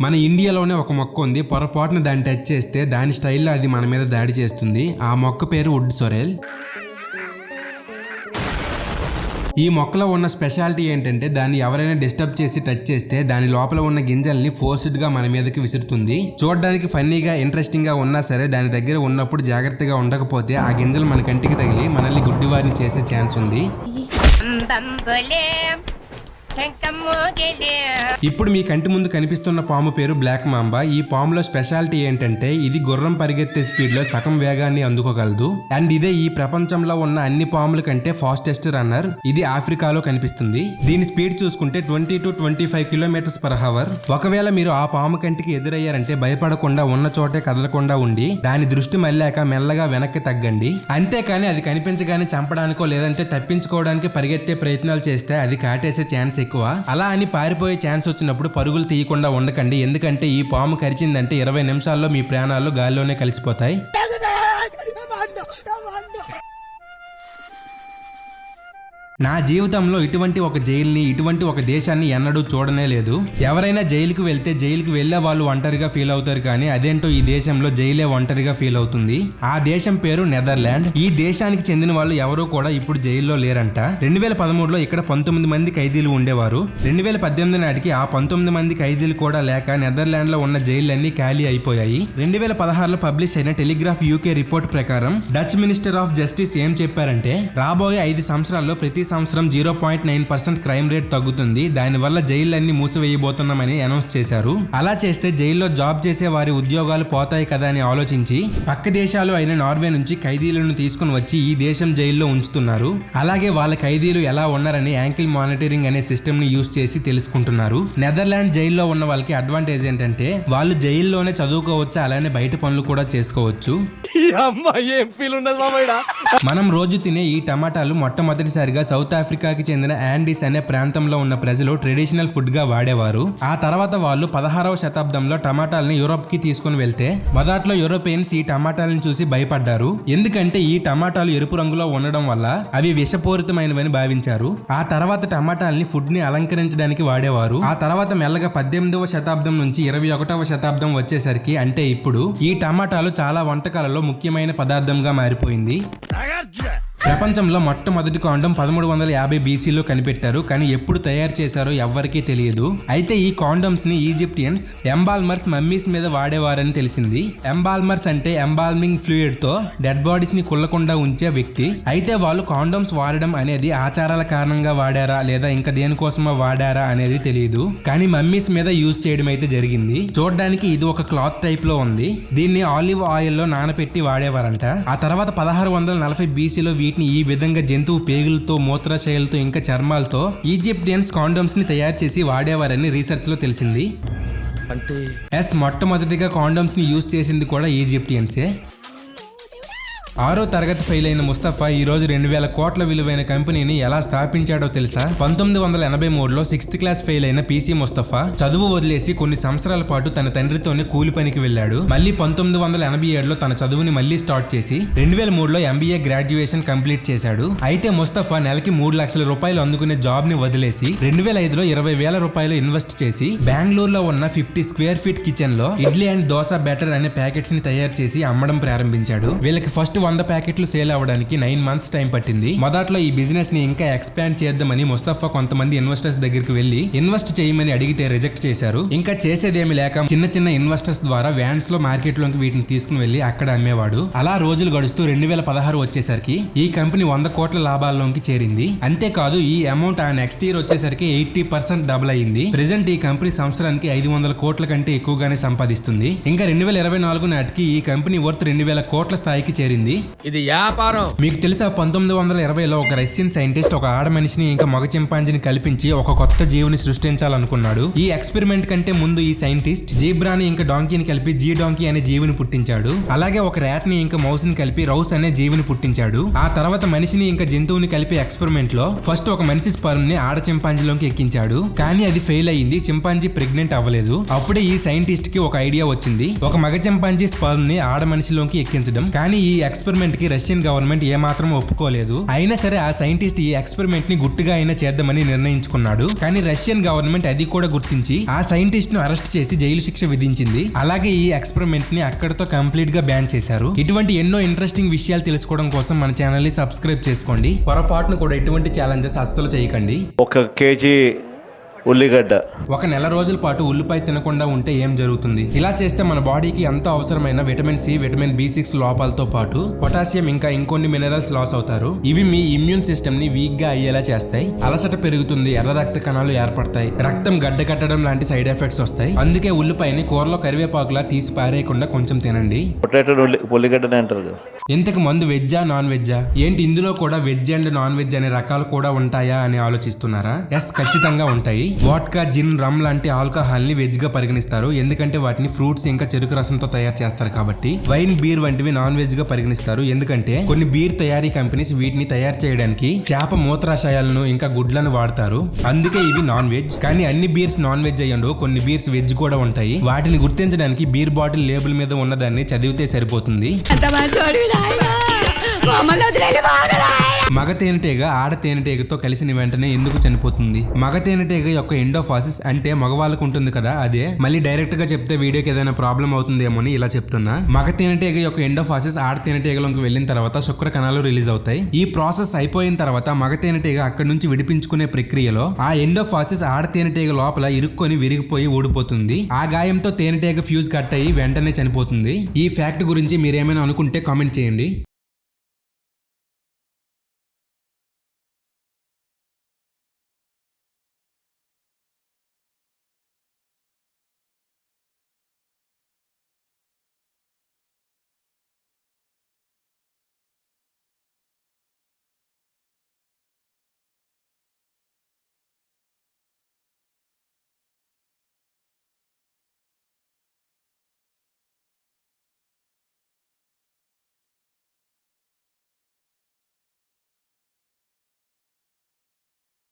మన ఇండియాలోనే ఒక మొక్క ఉంది. పొరపాటున దాన్ని టచ్ చేస్తే దాని స్టైల్లో అది మన మీద దాడి చేస్తుంది. ఆ మొక్క పేరు వుడ్ సొరెల్. ఈ మొక్కలో ఉన్న స్పెషాలిటీ ఏంటంటే దాన్ని ఎవరైనా డిస్టర్బ్ చేసి టచ్ చేస్తే దాని లోపల ఉన్న గింజల్ని ఫోర్స్డ్ గా మన మీదకి విసురుతుంది. చూడడానికి ఫన్నీగా ఇంట్రెస్టింగ్ గా ఉన్నా సరే దాని దగ్గర ఉన్నప్పుడు జాగ్రత్తగా ఉండకపోతే ఆ గింజలు మన కంటికి తగిలి మనల్ని గుడ్డివారిని చేసే ఛాన్స్ ఉంది. ఇప్పుడు మీ కంటి ముందు కనిపిస్తున్న పాము పేరు బ్లాక్ మాంబా. ఈ పాములో స్పెషాలిటీ ఏంటంటే ఇది గుర్రం పరిగెత్తే స్పీడ్ లో సగం వేగాన్ని అందుకోగలదు. అండ్ ఇదే ఈ ప్రపంచంలో ఉన్న అన్ని పాముల కంటే ఫాస్టెస్ట్ రన్నర్. ఇది ఆఫ్రికాలో కనిపిస్తుంది. దీని స్పీడ్ చూసుకుంటే 20 to 25 km/h. ఒకవేళ మీరు ఆ పాము కంటికి ఎదురయ్యారంటే భయపడకుండా ఉన్న చోటే కదలకుండా ఉండి దాని దృష్టి మళ్ళాక మెల్లగా వెనక్కి తగ్గండి. అంతేకాని అది కనిపించగానే చంపడానికో లేదంటే తప్పించుకోవడానికి పరిగెత్తే ప్రయత్నాలు చేస్తే అది కాటేసే ఛాన్స్ ఎక్కువ. అలా అని పారిపోయే ఛాన్స్ వచ్చినప్పుడు పరుగులు తీయకుండా ఉండకండి. ఎందుకంటే ఈ పాము కరిచిందంటే 20 నిమిషాల్లో మీ ప్రాణాలు గాల్లోనే కలిసిపోతాయి. నా జీవితంలో ఇటువంటి ఒక జైల్ని, ఇటువంటి ఒక దేశాన్ని ఎన్నడూ చూడనే లేదు. ఎవరైనా జైలుకు వెళ్తే జైలుకు వెళ్లే వాళ్ళు ఒంటరిగా ఫీల్ అవుతారు, కానీ అదేంటో ఈ దేశంలో జైలే ఒంటరిగా ఫీల్ అవుతుంది. ఆ దేశం పేరు నెదర్లాండ్. ఈ దేశానికి చెందిన వాళ్ళు ఎవరూ కూడా ఇప్పుడు జైల్లో లేరంట. 2013లో ఇక్కడ 19 మంది ఖైదీలు ఉండేవారు. 2018 నాటికి ఆ 19 మంది ఖైదీలు కూడా లేక నెదర్లాండ్ లో ఉన్న జైళ్లన్నీ ఖాళీ అయిపోయాయి. 2016లో పబ్లిష్ అయిన టెలిగ్రాఫ్ యూకే రిపోర్ట్ ప్రకారం డచ్ మినిస్టర్ ఆఫ్ జస్టిస్ ఏం చెప్పారంటే రాబోయే 5 సంవత్సరాల్లో ప్రతి సంవత్సరం 0.9% క్రైమ్ రేట్ తగ్గుతుంది. దానివల్ల జైళ్లన్నీ మూసివేయబోతున్నామని అనౌన్స్ చేశారు. అలా చేస్తే జైల్లో జాబ్ చేసే వారి ఉద్యోగాలు పోతాయి కదా అని ఆలోచించి పక్క దేశాలు అయిన నార్వే నుంచి ఖైదీలను తీసుకుని వచ్చి ఈ దేశం జైల్లో ఉంచుతున్నారు. అలాగే వాళ్ళ ఖైదీలు ఎలా ఉన్నారని యాంకిల్ మానిటరింగ్ అనే సిస్టమ్ ని యూజ్ చేసి తెలుసుకుంటున్నారు. నెదర్లాండ్ జైల్లో ఉన్న వాళ్ళకి అడ్వాంటేజ్ ఏంటంటే వాళ్ళు జైల్లోనే చదువుకోవచ్చు, అలానే బయట పనులు కూడా చేసుకోవచ్చు. మనం రోజు తినే ఈ టమాటాలు మొట్టమొదటిసారిగా సౌత్ ఆఫ్రికాకి చెందిన యాండీస్ అనే ప్రాంతంలో ఉన్న ప్రజలు ట్రెడిషనల్ ఫుడ్ గా వాడేవారు. ఆ తర్వాత వాళ్ళు 16వ శతాబ్దంలో టమాటాలని యూరోప్ కి తీసుకుని వెళ్తే మొదట్లో యూరోపియన్స్ ఈ టమాటాలను చూసి భయపడ్డారు. ఎందుకంటే ఈ టమాటాలు ఎరుపు రంగులో ఉండడం వల్ల అవి విషపూరితమైనవని భావించారు. ఆ తర్వాత టమాటాలని ఫుడ్ ని అలంకరించడానికి వాడేవారు. ఆ తర్వాత మెల్లగా 18వ శతాబ్దం నుంచి 21వ శతాబ్దం వచ్చేసరికి అంటే ఇప్పుడు ఈ టమాటాలు చాలా వంటకాలలో ముఖ్యమైన పదార్థంగా మారిపోయింది. ప్రపంచంలో మొట్టమొదటి కాండం 1350 BCలో కనిపెట్టారు, కానీ ఎప్పుడు తయారు చేశారో ఎవ్వరికీ తెలియదు. అయితే ఈ కాండమ్స్ ని ఈజిప్టియన్స్ ఎంబాల్మర్స్ మమ్మీస్ మీద వాడేవారని తెలిసింది. ఎంబాల్మర్స్ అంటే ఎంబాల్మింగ్ ఫ్లూయిడ్ తో డెడ్ బాడీస్ ని కుల్లకుండా ఉంచే వ్యక్తి. అయితే వాళ్ళు కాండమ్స్ వాడడం అనేది ఆచారాల కారణంగా వాడారా లేదా ఇంకా దేనికోసమో వాడారా అనేది తెలియదు, కానీ మమ్మీస్ మీద యూజ్ చేయడం అయితే జరిగింది. చూడడానికి ఇది ఒక క్లాత్ టైప్ లో ఉంది. దీన్ని ఆలివ్ ఆయిల్ లో నానపెట్టి వాడేవారంట. ఆ తర్వాత 1640 BCలో ఈ విధంగా జంతువు పేగులతో, మూత్రాశయాలతో ఇంకా చర్మాలతో ఈజిప్టియన్స్ కాండమ్స్ ని తయారు చేసి వాడేవారని రీసెర్చ్ లో తెలిసింది. మొట్టమొదటిగా కాండమ్స్ ని యూజ్ చేసింది కూడా ఈజిప్టియన్సే. 6వ తరగతి ఫెయిల్ అయిన ముస్తఫా ఈ రోజు 2000 కోట్ల విలువైన కంపెనీని ఎలా స్థాపించాడో తెలుసా? 1983లో 6th క్లాస్ ఫెయిల్ అయిన PC ముస్తఫా చదువు వదిలేసి కొన్ని సంవత్సరాల పాటు తన తండ్రితోనే కూలి పనికి వెళ్ళాడు. మళ్ళీ 1987లో తన చదువుని మళ్ళీ స్టార్ట్ చేసి 2003లో MBA గ్రాడ్యుయేషన్ కంప్లీట్ చేశాడు. అయితే ముస్తఫా నెలకి 3 లక్షల రూపాయలు అందుకునే జాబ్ ని వదిలేసి 2005లో 20,000 రూపాయలు ఇన్వెస్ట్ చేసి బెంగళూరులో ఉన్న 50 స్క్వేర్ ఫీట్ కిచెన్ లో ఇడ్లీ అండ్ దోస బ్యాటర్ అనే ప్యాకెట్స్ ని తయారు చేసి అమ్మడం ప్రారంభించాడు. వీళ్ళకి ఫస్ట్ 100 ప్యాకెట్లు సేల్ అవ్వడానికి 9 months టైం పట్టింది. మొదట్లో ఈ బిజినెస్ ని ఇంకా ఎక్స్పాండ్ చేద్దామని ముస్తఫా కొంతమంది ఇన్వెస్టర్స్ దగ్గరికి వెళ్లి ఇన్వెస్ట్ చేయమని అడిగితే రిజెక్ట్ చేశారు. ఇంకా చేసేదేమి లేక చిన్న చిన్న ఇన్వెస్టర్స్ ద్వారా వ్యాన్స్ లో మార్కెట్ లోకి వీటిని తీసుకుని వెళ్లి అక్కడ అమ్మేవాడు. అలా రోజులు గడుస్తూ 2016 వచ్చేసరికి ఈ కంపెనీ 100 కోట్ల లాభాల్లోకి చేరింది. అంతేకాదు ఈ అమౌంట్ ఆ నెక్స్ట్ ఇయర్ వచ్చేసరికి 80% డబుల్ అయింది. ప్రెజెంట్ ఈ కంపెనీ సంవత్సరానికి 500 కోట్ల కంటే ఎక్కువగానే సంపాదిస్తుంది. ఇంకా 2024 నాటికి ఈ కంపెనీ వర్త్ 2000 కోట్ల స్థాయికి చేరింది. ఇది వ్యాపారం. మీకు తెలుసా 1920లో ఒక రష్యన్ సైంటిస్ట్ ఒక ఆడ మనిషిని ఇంకా మగ చింపాంజీని కల్పించి ఒక కొత్త జీవిని సృష్టించాలనుకున్నాడు. ఈ ఎక్స్పెరిమెంట్ కంటే ముందు ఈ సైంటిస్ట్ జీబ్రాని ఇంకా డాంకీని కలిపి జీ డాంకీ అనే జీవిని పుట్టించాడు. అలాగే ఒక ర్యాట్ ని ఇంకా మౌస్ ని కలిపి రౌస్ అనే జీవిని పుట్టించాడు. ఆ తర్వాత మనిషిని ఇంకా జంతువుని కలిపి ఎక్స్పెరిమెంట్ లో ఫస్ట్ ఒక మనిషి స్పర్మ్ ని ఆడ చింపాంజీలోకి ఎక్కించాడు. కానీ అది ఫెయిల్ అయ్యింది. చింపాంజీ ప్రెగ్నెంట్ అవ్వలేదు. అప్పుడే ఈ సైంటిస్ట్ కి ఒక ఐడియా వచ్చింది. ఒక మగ చింపాంజీ స్పర్మ్ ని ఆడ మనిషిలోకి ఎక్కించడం. కానీ ఈ ఎక్స్పెరిమెంట్ కి రష్యన్ గవర్నమెంట్ ఏమాత్రం ఒప్పుకోలేదు. అయినా సరే ఆ సైంటిస్ట్ ఈ ఎక్స్పెరిమెంట్ ని గుట్టుగా అయినా చేద్దామని నిర్ణయించుకున్నాడు. కానీ రష్యన్ గవర్నమెంట్ అది కూడా గుర్తించి ఆ సైంటిస్ట్ ను అరెస్ట్ చేసి జైలు శిక్ష విధించింది. అలాగే ఈ ఎక్స్పెరిమెంట్ ని అక్కడతో కంప్లీట్ గా బ్యాన్ చేశారు. ఇటువంటి ఎన్నో ఇంట్రెస్టింగ్ విషయాలు తెలుసుకోవడం కోసం మన ఛానల్ ని సబ్స్క్రైబ్ చేసుకోండి. పొరపాటును కూడా ఎటువంటి ఛాలెంజెస్ అస్సలు చేయకండి. 1 కేజీ ఉల్లిగడ్డ. 1 నెల రోజుల పాటు ఉల్లిపాయ తినకుండా ఉంటే ఏం జరుగుతుంది? ఇలా చేస్తే మన బాడీకి ఎంతో అవసరమైన విటమిన్ సి, విటమిన్ B6 లోపాలతో పాటు పొటాషియం ఇంకా ఇంకొన్ని మినరల్స్ లాస్ అవుతారు. ఇవి మీ ఇమ్యూన్ సిస్టమ్ ని వీక్ గా అయ్యేలా చేస్తాయి. అలసట పెరుగుతుంది, ఎర్ర రక్త కణాలు ఏర్పడతాయి, రక్తం గడ్డ కట్టడం లాంటి సైడ్ ఎఫెక్ట్స్ వస్తాయి. అందుకే ఉల్లిపాయని కూరలో కరివేపాకులా తీసి పారేయకుండా కొంచెం తినండి. పొటాటో ఉల్లిగడ్డనే అంటారు కదా. ఇంతకు మందు వెజ్జా నాన్ వెజ్జా? ఏంటి ఇందులో కూడా వెజ్ అండ్ నాన్ వెజ్ అనే రకాలు కూడా ఉంటాయా అని ఆలోచిస్తున్నారా? ఎస్, ఖచ్చితంగా ఉంటాయి. వాడ్కా, జిన్, రమ్ లాంటి ఆల్కహాల్ ని వెజ్ గా పరిగణిస్తారు. ఎందుకంటే వాటిని ఫ్రూట్స్ ఇంకా చెరుకు రసంతో తయారు చేస్తారు కాబట్టి. వైన్, బీర్ వంటివి నాన్ వెజ్ గా పరిగణిస్తారు. ఎందుకంటే కొన్ని బీర్ తయారీ కంపెనీస్ వీటిని తయారు చేయడానికి చేప మూత్రాశయాలను ఇంకా గుడ్లను వాడతారు. అందుకే ఇవి నాన్ వెజ్. కానీ అన్ని బీర్స్ నాన్ వెజ్ అయ్యండు, కొన్ని బీర్స్ వెజ్ కూడా ఉంటాయి. వాటిని గుర్తించడానికి బీర్ బాటిల్ లేబుల్ మీద ఉన్నదాన్ని చదివితే సరిపోతుంది. మగ తేనెటీగ ఆడ తేనెటీగతో కలిసిన వెంటనే ఎందుకు చనిపోతుంది? మగ తేనెటీగ యొక్క ఎండోఫాసిస్ అంటే మగవాళ్ళకు ఉంటుంది కదా, అదే. మళ్ళీ డైరెక్ట్ గా చెప్తే వీడియోకి ఏదైనా ప్రాబ్లం అవుతుందేమో అని ఇలా చెప్తున్నా. మగ తేనెటీగ యొక్క ఎండోఫాసిస్ ఆడ తేనెటీగలోకి వెళ్ళిన తర్వాత శుక్ర కణాలు రిలీజ్ అవుతాయి. ఈ ప్రాసెస్ అయిపోయిన తర్వాత మగ తేనెటీగ అక్కడి నుంచి విడిపించుకునే ప్రక్రియలో ఆ ఎండోఫాసిస్ ఆడ తేనెటీగ లోపల ఇరుక్కొని విరిగిపోయి ఊడిపోతుంది. ఆ గాయంతో తేనెటీగ ఫ్యూజ్ కట్ అయ్యి వెంటనే చనిపోతుంది. ఈ ఫ్యాక్ట్ గురించి మీరేమైనా అనుకుంటే కామెంట్ చేయండి.